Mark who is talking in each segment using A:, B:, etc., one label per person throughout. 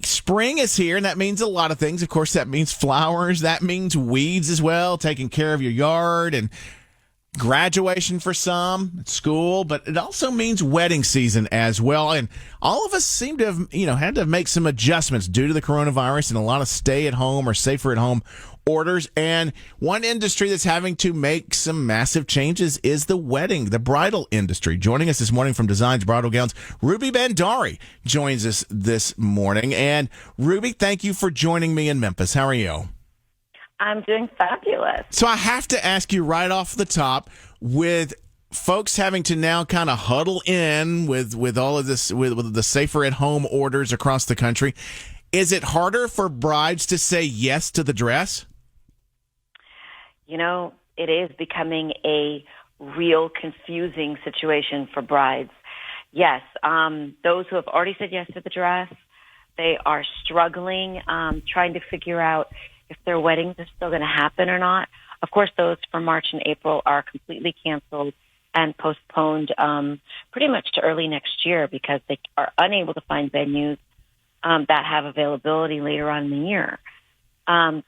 A: Spring is here, and that means a lot of things. Of course, that means flowers. That means weeds as well, taking care of your yard, and graduation for some at school. But it also means wedding season as well. And all of us seem to have, had to make some adjustments due to the coronavirus and a lot of stay-at-home or safer-at-home orders. And one industry that's having to make some massive changes is the bridal industry. Joining us this morning from Designs Bridal Gowns, Ruby Bhandari joins us this morning. And Ruby, thank you for joining me in Memphis. How are you?
B: I'm doing fabulous.
A: So I have to ask you right off the top, with folks having to now kind of huddle in with all of this, with the safer at home orders across the country, is it harder for brides to say yes to the dress?
B: It is becoming a real confusing situation for brides. Yes, those who have already said yes to the dress, they are struggling, trying to figure out if their weddings are still going to happen or not. Of course, those for March and April are completely canceled and postponed pretty much to early next year because they are unable to find venues that have availability later on in the year.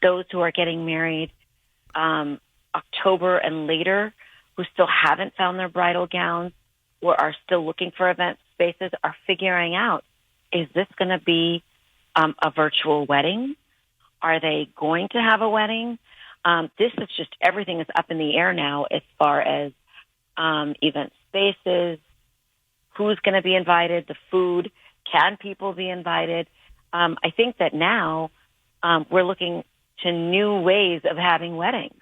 B: Those who are getting married October and later, who still haven't found their bridal gowns or are still looking for event spaces, are figuring out, is this going to be a virtual wedding? Are they going to have a wedding? This is just, everything is up in the air now as far as event spaces, who's going to be invited, the food, can people be invited? I think that now we're looking to new ways of having weddings.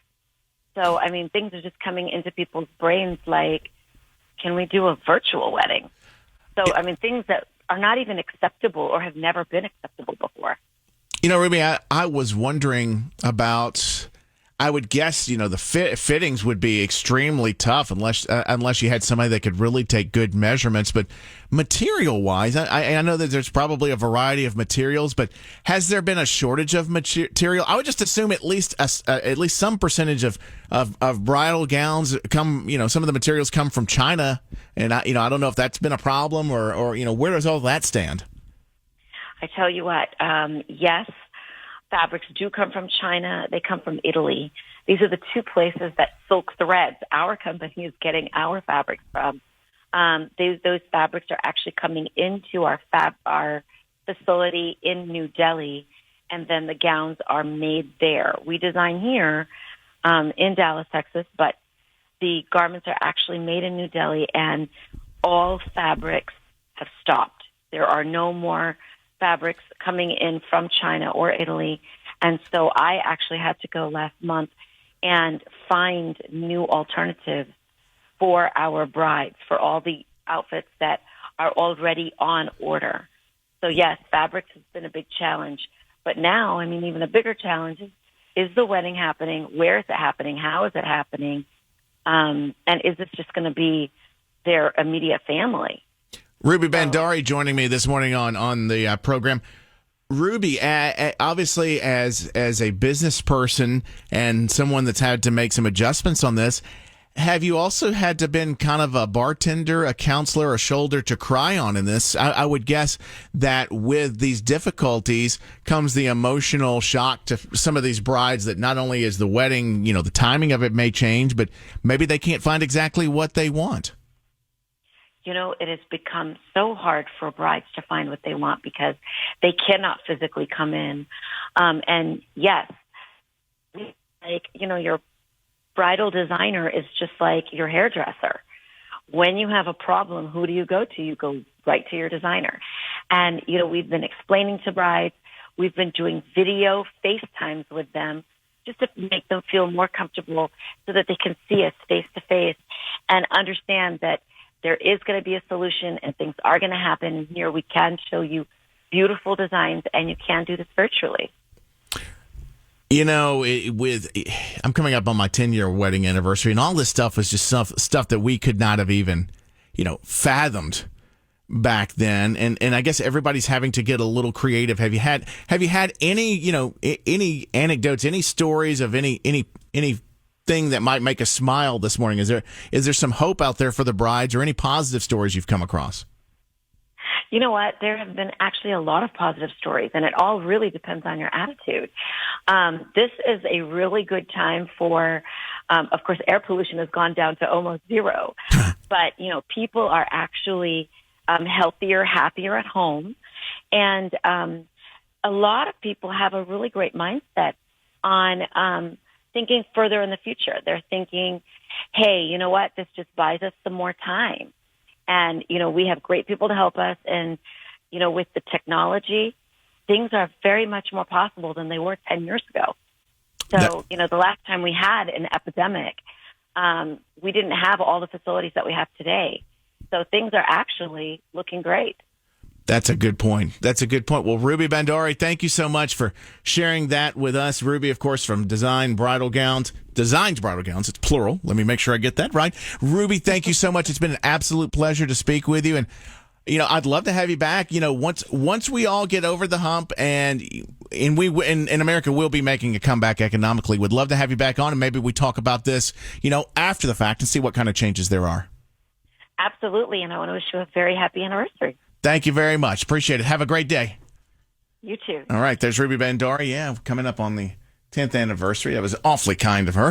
B: So, things are just coming into people's brains like, can we do a virtual wedding? So, things that are not even acceptable or have never been acceptable before.
A: Ruby, I was wondering about, I would guess, the fittings would be extremely tough unless you had somebody that could really take good measurements. But material-wise, I know that there's probably a variety of materials, but has there been a shortage of material? I would just assume at least some percentage of bridal gowns come, some of the materials come from China, and I don't know if that's been a problem or where does all that stand?
B: I tell you what, yes, fabrics do come from China. They come from Italy. These are the two places that Silk Threads, our company, is getting our fabrics from. Those fabrics are actually coming into our facility in New Delhi, and then the gowns are made there. We design here in Dallas, Texas, but the garments are actually made in New Delhi, and all fabrics have stopped. There are no more fabrics coming in from China or Italy. And so I actually had to go last month and find new alternatives for our brides, for all the outfits that are already on order. So yes, fabrics has been a big challenge. But now, even a bigger challenge is the wedding happening? Where is it happening? How is it happening? And is this just going to be their immediate family?
A: Ruby Bhandari joining me this morning on the program. Ruby, obviously as a business person and someone that's had to make some adjustments on this, have you also had to been kind of a bartender, a counselor, a shoulder to cry on in this? I would guess that with these difficulties comes the emotional shock to some of these brides that not only is the wedding, the timing of it may change, but maybe they can't find exactly what they want.
B: It has become so hard for brides to find what they want because they cannot physically come in. And yes, your bridal designer is just like your hairdresser. When you have a problem, who do you go to? You go right to your designer. And, we've been explaining to brides. We've been doing video FaceTimes with them just to make them feel more comfortable so that they can see us face to face and understand that there is going to be a solution and things are going to happen. And here we can show you beautiful designs, and you can do this virtually.
A: I'm coming up on my 10-year wedding anniversary, and all this stuff was just stuff that we could not have even, fathomed back then. And I guess everybody's having to get a little creative. Have you had any, any anecdotes, any stories of any thing that might make us smile this morning? Is there some hope out there for the brides, or any positive stories you've come across?
B: You know what? There have been actually a lot of positive stories, and it all really depends on your attitude. This is a really good time for, of course, air pollution has gone down to almost zero, but, people are actually healthier, happier at home, and a lot of people have a really great mindset on thinking further in the future. They're thinking, hey, you know what? This just buys us some more time. And, we have great people to help us. And, with the technology, things are very much more possible than they were 10 years ago. So, the last time we had an epidemic, we didn't have all the facilities that we have today. So things are actually looking great.
A: That's a good point. Well, Ruby Bhandari, thank you so much for sharing that with us. Ruby, of course, from Designs Bridal Gowns. It's plural. Let me make sure I get that right. Ruby, thank you so much. It's been an absolute pleasure to speak with you. And, I'd love to have you back. Once we all get over the hump and we in America will be making a comeback economically, would love to have you back on and maybe we talk about this, after the fact and see what kind of changes there are.
B: Absolutely. And I want to wish you a very happy anniversary.
A: Thank you very much. Appreciate it. Have a great day.
B: You too.
A: All right. There's Ruby Bhandari. Yeah, coming up on the 10th anniversary. That was awfully kind of her.